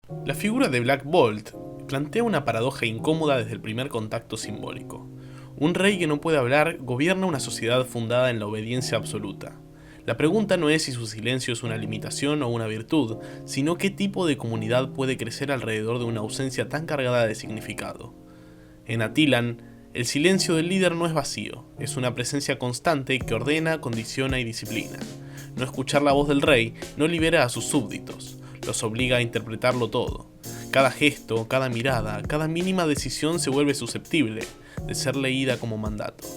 La figura de Black Bolt plantea una paradoja incómoda desde el primer contacto simbólico. Un rey que no puede hablar gobierna una sociedad fundada en la obediencia absoluta. La pregunta no es si su silencio es una limitación o una virtud, sino qué tipo de comunidad puede crecer alrededor de una ausencia tan cargada de significado. En Attilan, el silencio del líder no es vacío, es una presencia constante que ordena, condiciona y disciplina. No escuchar la voz del rey no libera a sus súbditos, los obliga a interpretarlo todo. Cada gesto, cada mirada, cada mínima decisión se vuelve susceptible de ser leída como mandato.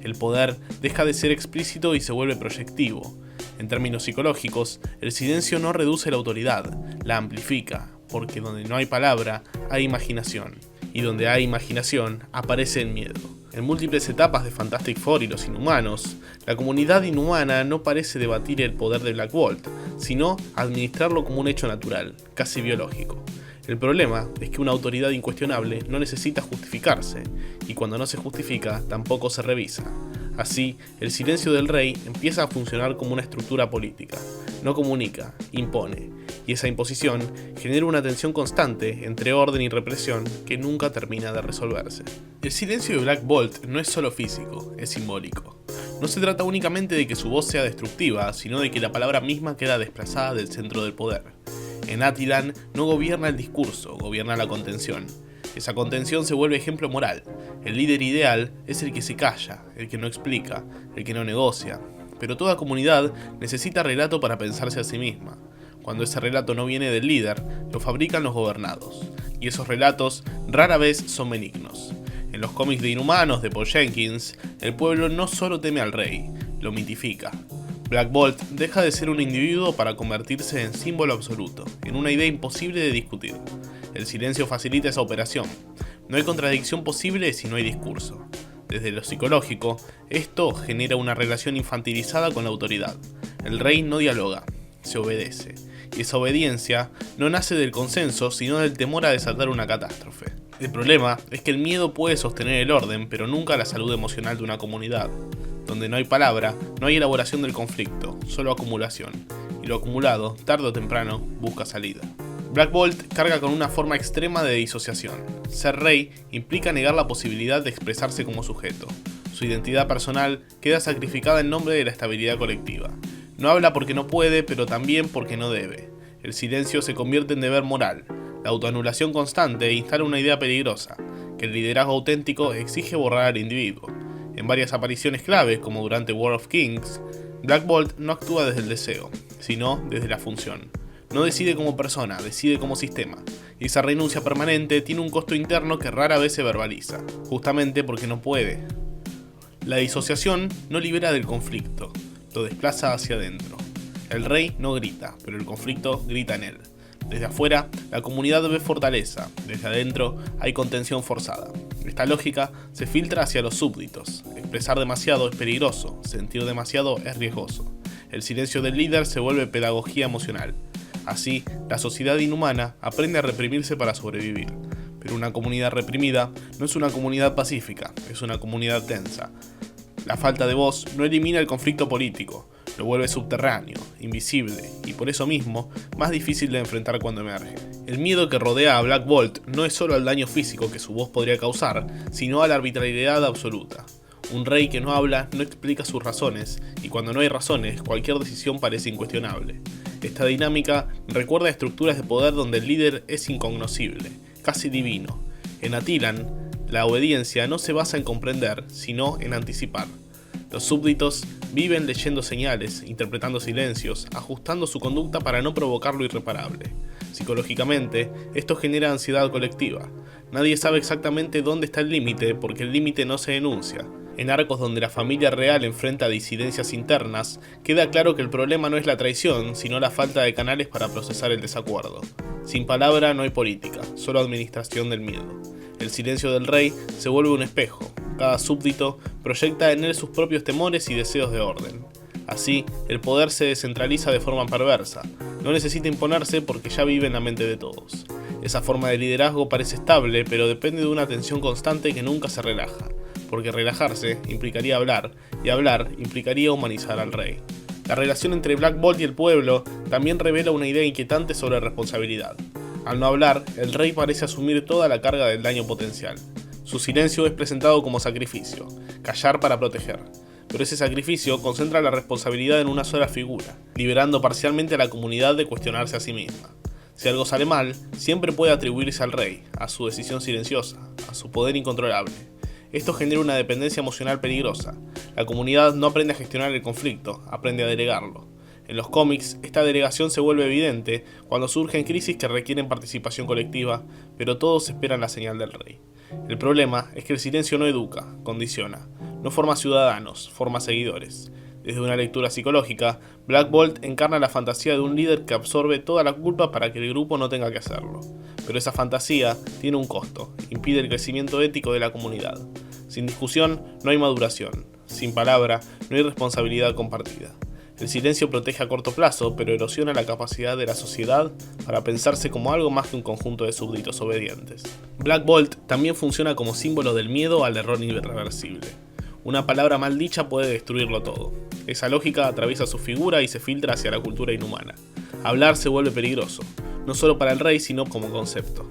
El poder deja de ser explícito y se vuelve proyectivo. En términos psicológicos, el silencio no reduce la autoridad, la amplifica, porque donde no hay palabra, hay imaginación. Y donde hay imaginación, aparece el miedo. En múltiples etapas de Fantastic Four y los Inhumanos, la comunidad inhumana no parece debatir el poder de Black Bolt, sino administrarlo como un hecho natural, casi biológico. El problema es que una autoridad incuestionable no necesita justificarse, y cuando no se justifica, tampoco se revisa. Así, el silencio del rey empieza a funcionar como una estructura política. No comunica, impone, y esa imposición genera una tensión constante entre orden y represión que nunca termina de resolverse. El silencio de Black Bolt no es solo físico, es simbólico. No se trata únicamente de que su voz sea destructiva, sino de que la palabra misma queda desplazada del centro del poder. En Attilan no gobierna el discurso, gobierna la contención. Esa contención se vuelve ejemplo moral. El líder ideal es el que se calla, el que no explica, el que no negocia. Pero toda comunidad necesita relato para pensarse a sí misma. Cuando ese relato no viene del líder, lo fabrican los gobernados. Y esos relatos rara vez son benignos. En los cómics de Inhumanos de Paul Jenkins, el pueblo no solo teme al rey, lo mitifica. Black Bolt deja de ser un individuo para convertirse en símbolo absoluto, en una idea imposible de discutir. El silencio facilita esa operación. No hay contradicción posible si no hay discurso. Desde lo psicológico, esto genera una relación infantilizada con la autoridad. El rey no dialoga, se obedece. Y esa obediencia no nace del consenso, sino del temor a desatar una catástrofe. El problema es que el miedo puede sostener el orden, pero nunca la salud emocional de una comunidad. Donde no hay palabra, no hay elaboración del conflicto, solo acumulación. Y lo acumulado, tarde o temprano, busca salida. Black Bolt carga con una forma extrema de disociación. Ser rey implica negar la posibilidad de expresarse como sujeto. Su identidad personal queda sacrificada en nombre de la estabilidad colectiva. No habla porque no puede, pero también porque no debe. El silencio se convierte en deber moral. La autoanulación constante instala una idea peligrosa, que el liderazgo auténtico exige borrar al individuo. En varias apariciones claves, como durante War of Kings, Black Bolt no actúa desde el deseo, sino desde la función. No decide como persona, decide como sistema. Y esa renuncia permanente tiene un costo interno que rara vez se verbaliza, justamente porque no puede. La disociación no libera del conflicto, lo desplaza hacia adentro. El rey no grita, pero el conflicto grita en él. Desde afuera, la comunidad ve fortaleza, desde adentro hay contención forzada. Esta lógica se filtra hacia los súbditos. Expresar demasiado es peligroso, sentir demasiado es riesgoso. El silencio del líder se vuelve pedagogía emocional. Así, la sociedad inhumana aprende a reprimirse para sobrevivir. Pero una comunidad reprimida no es una comunidad pacífica, es una comunidad tensa. La falta de voz no elimina el conflicto político, lo vuelve subterráneo, invisible y por eso mismo más difícil de enfrentar cuando emerge. El miedo que rodea a Black Bolt no es solo al daño físico que su voz podría causar, sino a la arbitrariedad absoluta. Un rey que no habla no explica sus razones, y cuando no hay razones, cualquier decisión parece incuestionable. Esta dinámica recuerda a estructuras de poder donde el líder es incognoscible, casi divino. En Attilan, la obediencia no se basa en comprender, sino en anticipar. Los súbditos viven leyendo señales, interpretando silencios, ajustando su conducta para no provocar lo irreparable. Psicológicamente, esto genera ansiedad colectiva. Nadie sabe exactamente dónde está el límite porque el límite no se enuncia. En arcos donde la familia real enfrenta disidencias internas, queda claro que el problema no es la traición, sino la falta de canales para procesar el desacuerdo. Sin palabra no hay política, solo administración del miedo. El silencio del rey se vuelve un espejo. Cada súbdito proyecta en él sus propios temores y deseos de orden. Así, el poder se descentraliza de forma perversa. No necesita imponerse porque ya vive en la mente de todos. Esa forma de liderazgo parece estable, pero depende de una tensión constante que nunca se relaja. Porque relajarse implicaría hablar, y hablar implicaría humanizar al rey. La relación entre Black Bolt y el pueblo también revela una idea inquietante sobre responsabilidad. Al no hablar, el rey parece asumir toda la carga del daño potencial. Su silencio es presentado como sacrificio, callar para proteger. Pero ese sacrificio concentra la responsabilidad en una sola figura, liberando parcialmente a la comunidad de cuestionarse a sí misma. Si algo sale mal, siempre puede atribuirse al rey, a su decisión silenciosa, a su poder incontrolable. Esto genera una dependencia emocional peligrosa. La comunidad no aprende a gestionar el conflicto, aprende a delegarlo. En los cómics, esta delegación se vuelve evidente cuando surgen crisis que requieren participación colectiva, pero todos esperan la señal del rey. El problema es que el silencio no educa, condiciona. No forma ciudadanos, forma seguidores. Desde una lectura psicológica, Black Bolt encarna la fantasía de un líder que absorbe toda la culpa para que el grupo no tenga que hacerlo. Pero esa fantasía tiene un costo, impide el crecimiento ético de la comunidad. Sin discusión, no hay maduración. Sin palabra, no hay responsabilidad compartida. El silencio protege a corto plazo, pero erosiona la capacidad de la sociedad para pensarse como algo más que un conjunto de súbditos obedientes. Black Bolt también funciona como símbolo del miedo al error irreversible. Una palabra mal dicha puede destruirlo todo. Esa lógica atraviesa su figura y se filtra hacia la cultura inhumana. Hablar se vuelve peligroso, no solo para el rey, sino como concepto.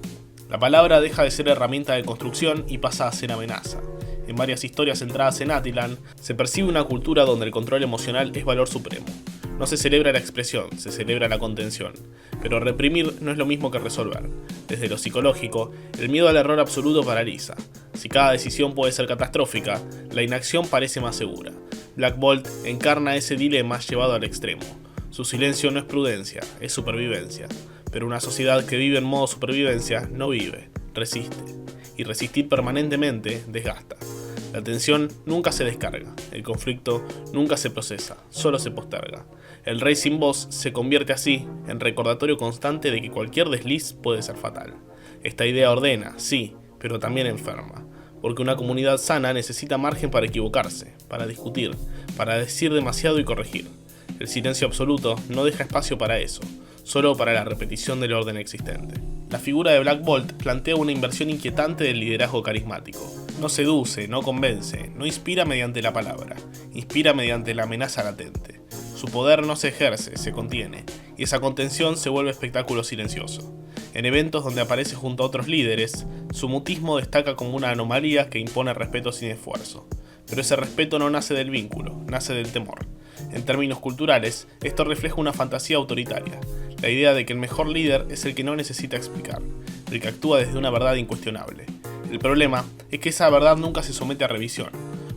La palabra deja de ser herramienta de construcción y pasa a ser amenaza. En varias historias centradas en Attilan, se percibe una cultura donde el control emocional es valor supremo. No se celebra la expresión, se celebra la contención. Pero reprimir no es lo mismo que resolver. Desde lo psicológico, el miedo al error absoluto paraliza. Si cada decisión puede ser catastrófica, la inacción parece más segura. Black Bolt encarna ese dilema llevado al extremo. Su silencio no es prudencia, es supervivencia. Pero una sociedad que vive en modo supervivencia no vive, resiste. Y resistir permanentemente desgasta. La tensión nunca se descarga, el conflicto nunca se procesa, solo se posterga. El rey sin voz se convierte así en recordatorio constante de que cualquier desliz puede ser fatal. Esta idea ordena, sí, pero también enferma, porque una comunidad sana necesita margen para equivocarse, para discutir, para decir demasiado y corregir. El silencio absoluto no deja espacio para eso, solo para la repetición del orden existente. La figura de Black Bolt plantea una inversión inquietante del liderazgo carismático. No seduce, no convence, no inspira mediante la palabra, inspira mediante la amenaza latente. Su poder no se ejerce, se contiene, y esa contención se vuelve espectáculo silencioso. En eventos donde aparece junto a otros líderes, su mutismo destaca como una anomalía que impone respeto sin esfuerzo. Pero ese respeto no nace del vínculo, nace del temor. En términos culturales, esto refleja una fantasía autoritaria, la idea de que el mejor líder es el que no necesita explicar, el que actúa desde una verdad incuestionable. El problema es que esa verdad nunca se somete a revisión.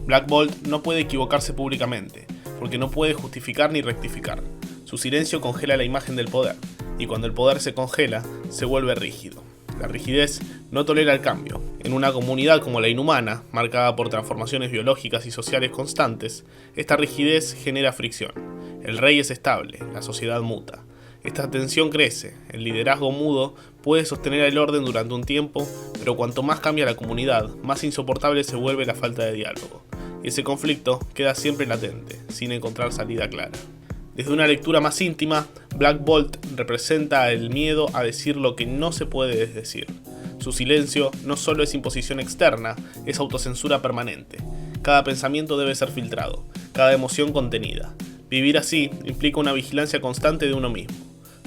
Black Bolt no puede equivocarse públicamente, porque no puede justificar ni rectificar. Su silencio congela la imagen del poder, y cuando el poder se congela, se vuelve rígido. La rigidez no tolera el cambio. En una comunidad como la inhumana, marcada por transformaciones biológicas y sociales constantes, esta rigidez genera fricción. El rey es estable, la sociedad muta. Esta tensión crece, el liderazgo mudo puede sostener el orden durante un tiempo, pero cuanto más cambia la comunidad, más insoportable se vuelve la falta de diálogo. Y ese conflicto queda siempre latente, sin encontrar salida clara. Desde una lectura más íntima, Black Bolt representa el miedo a decir lo que no se puede decir. Su silencio no solo es imposición externa, es autocensura permanente. Cada pensamiento debe ser filtrado, cada emoción contenida. Vivir así implica una vigilancia constante de uno mismo.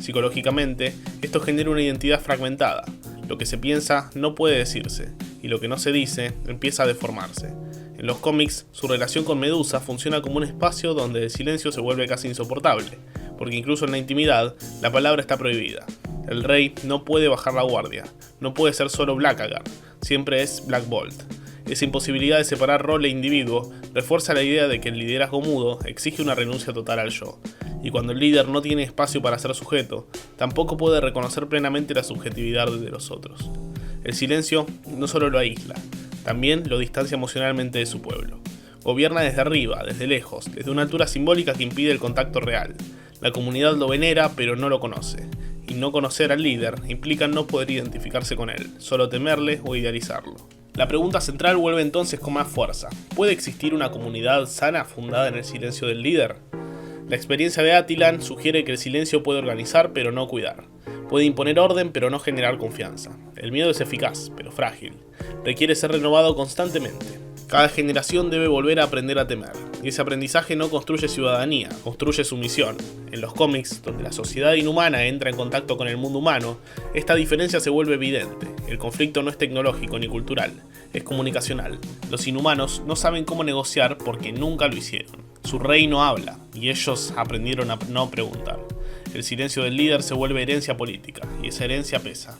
Psicológicamente, esto genera una identidad fragmentada. Lo que se piensa no puede decirse, y lo que no se dice empieza a deformarse. En los cómics, su relación con Medusa funciona como un espacio donde el silencio se vuelve casi insoportable, porque incluso en la intimidad, la palabra está prohibida. El rey no puede bajar la guardia, no puede ser solo Blackguard, siempre es Black Bolt. Esa imposibilidad de separar rol e individuo refuerza la idea de que el liderazgo mudo exige una renuncia total al yo, y cuando el líder no tiene espacio para ser sujeto, tampoco puede reconocer plenamente la subjetividad de los otros. El silencio no solo lo aísla, también lo distancia emocionalmente de su pueblo. Gobierna desde arriba, desde lejos, desde una altura simbólica que impide el contacto real. La comunidad lo venera, pero no lo conoce. Y no conocer al líder implica no poder identificarse con él, solo temerle o idealizarlo. La pregunta central vuelve entonces con más fuerza. ¿Puede existir una comunidad sana fundada en el silencio del líder? La experiencia de Attilan sugiere que el silencio puede organizar, pero no cuidar. Puede imponer orden, pero no generar confianza. El miedo es eficaz, pero frágil. Requiere ser renovado constantemente. Cada generación debe volver a aprender a temer, y ese aprendizaje no construye ciudadanía, construye sumisión. En los cómics, donde la sociedad inhumana entra en contacto con el mundo humano, esta diferencia se vuelve evidente. El conflicto no es tecnológico ni cultural, es comunicacional. Los inhumanos no saben cómo negociar porque nunca lo hicieron. Su rey no habla, y ellos aprendieron a no preguntar. El silencio del líder se vuelve herencia política, y esa herencia pesa,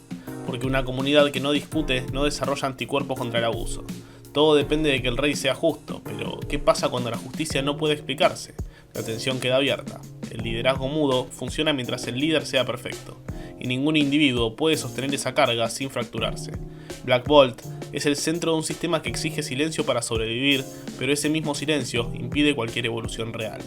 porque una comunidad que no discute no desarrolla anticuerpos contra el abuso. Todo depende de que el rey sea justo, pero ¿qué pasa cuando la justicia no puede explicarse? La tensión queda abierta. El liderazgo mudo funciona mientras el líder sea perfecto, y ningún individuo puede sostener esa carga sin fracturarse. Black Bolt es el centro de un sistema que exige silencio para sobrevivir, pero ese mismo silencio impide cualquier evolución real.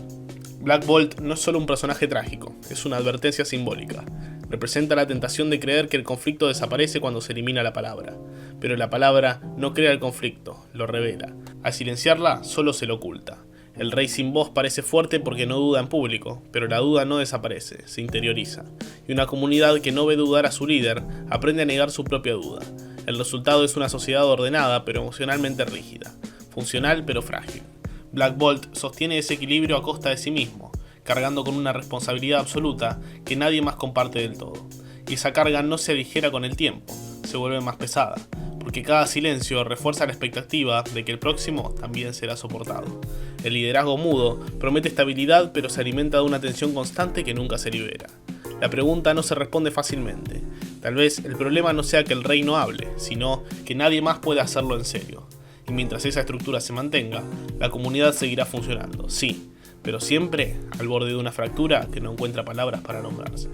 Black Bolt no es solo un personaje trágico, es una advertencia simbólica. Representa la tentación de creer que el conflicto desaparece cuando se elimina la palabra. Pero la palabra no crea el conflicto, lo revela. Al silenciarla, solo se lo oculta. El rey sin voz parece fuerte porque no duda en público, pero la duda no desaparece, se interioriza. Y una comunidad que no ve dudar a su líder, aprende a negar su propia duda. El resultado es una sociedad ordenada pero emocionalmente rígida, funcional pero frágil. Black Bolt sostiene ese equilibrio a costa de sí mismo, cargando con una responsabilidad absoluta que nadie más comparte del todo. Y esa carga no se aligera con el tiempo, se vuelve más pesada, porque cada silencio refuerza la expectativa de que el próximo también será soportado. El liderazgo mudo promete estabilidad pero se alimenta de una tensión constante que nunca se libera. La pregunta no se responde fácilmente. Tal vez el problema no sea que el rey no hable, sino que nadie más puede hacerlo en serio. Y mientras esa estructura se mantenga, la comunidad seguirá funcionando, sí, pero siempre al borde de una fractura que no encuentra palabras para nombrarse.